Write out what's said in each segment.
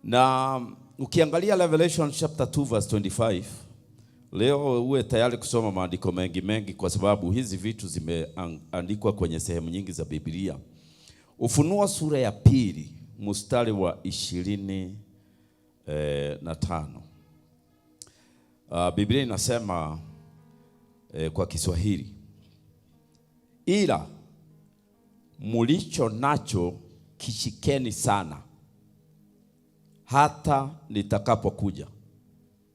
Na ukiangalia Revelation chapter 2 verse 25, leo uwe tayari kusoma maandiko mengi kwa sababu hizi vitu zimeandikwa kwenye sehemu nyingi za Biblia. Ufunuo sura ya 2 mstari wa 25. Biblia inasema kwa Kiswahili, ila mulicho nacho kishikeni sana hata nitakapokuja.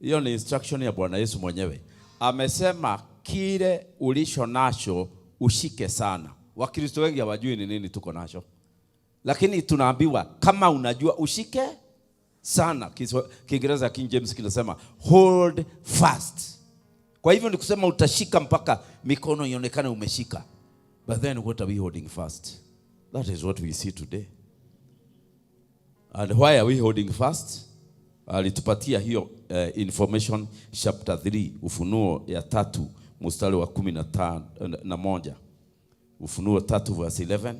Hiyo ni instruction ya Bwana Yesu mwenyewe. Amesema kile ulicho nacho ushike sana. Wakristo wengi hawajui ni nini tuko nacho, lakini tunaambiwa kama unajua ushike sana. Kiingereza King James kinasema hold fast. Kwa hivyo ni kusema utashika mpaka mikono ionekane umeshika. But then what are we holding fast? That is what we see today. And why are we holding fast? Alitupatia hiyo information chapter 3, Ufunuo ya 3 mstari wa 11. Ufunuo 3 verse 11.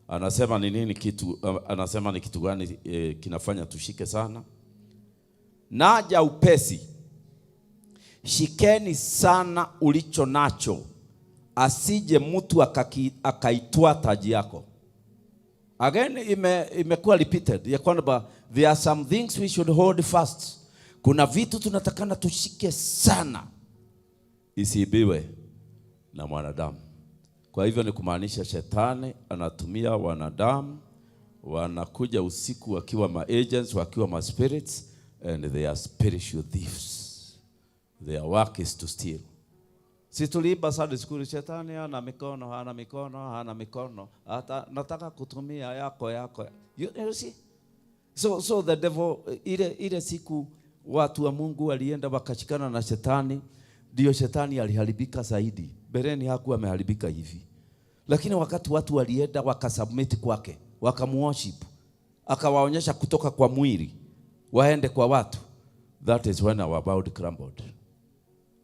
Anasema ni nini kitu, anasema ni kitu gani kinafanya tushike sana? Naja upesi, shikeni sana ulicho nacho, asije mtu akaitwa taji yako. Again, imekuwa repeated ya kwamba there are some things we should hold fast. Kuna vitu tunatakana tushike sana isiibiwe na mwanadamu. Kwa hivyo ni kumaanisha shetani anatumia wanadamu, wanakuja usiku wakiwa ma agents, wakiwa ma spirits, and they are spiritual thieves. Their work is to steal. Si tuliimba Sunday school, shetani hana mikono, hata nataka kutumia yako. You see? So the devil, ile siku watu wa Mungu walienda wakashikana na shetani, ndio shetani aliharibika zaidi. Bereni hakuwa ameharibika hivi. Lakini wakati watu walienda wakasubmit kwake, wakamuworship, akawaonyesha kutoka kwa mwili waende kwa watu, that is when our world crumbled.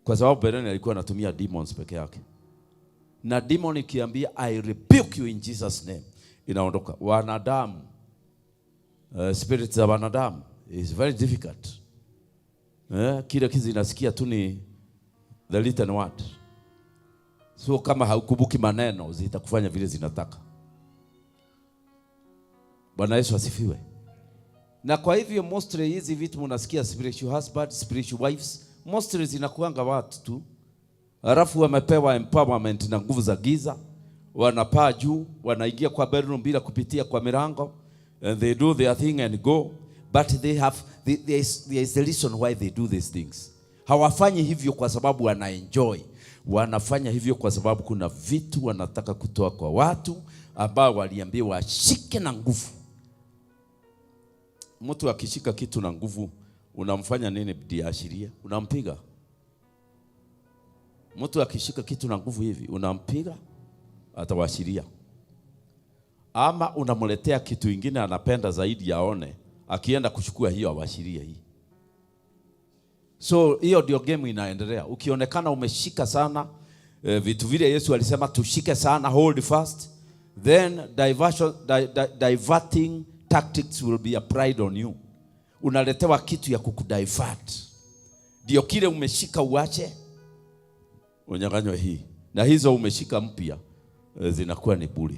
Kwa sababu Bereni alikuwa anatumia demons peke yake. Na demon ikiambia I rebuke you in Jesus name, inaondoka. Wanadamu, spirits za wanadamu is very difficult. Kile kizi inasikia tu ni the written word. So kama haukumbuki maneno zitakufanya vile zinataka. Bwana Yesu asifiwe. Na kwa hivyo mostly hizi vitu mnasikia spiritual husband, spiritual wives, mostly zinakuanga watu tu. Halafu wamepewa empowerment na nguvu za giza, wanapaa juu, wanaingia kwa bedroom bila kupitia kwa milango, and they do their thing and go. But there is a reason why they do these things. Hawafanyi hivyo kwa sababu wana enjoy. Wanafanya hivyo kwa sababu kuna vitu wanataka kutoa kwa watu ambao waliambiwa washike na nguvu. Mtu akishika kitu na nguvu, unamfanya nini biashiria? Unampiga. Mtu akishika kitu na nguvu hivi, unampiga, atawashiria. Ama unamletea kitu kingine anapenda zaidi aone, akienda kuchukua hiyo awashiria hii. So hiyo ndio game inaendelea. Ukionekana umeshika sana vitu vile Yesu alisema tushike sana, hold fast, then diverting tactics will be applied on you. Unaletewa kitu ya kukudivert. Ndio kile umeshika uache, unyang'anywe hii. Na hizo umeshika mpya zinakuwa ni bure.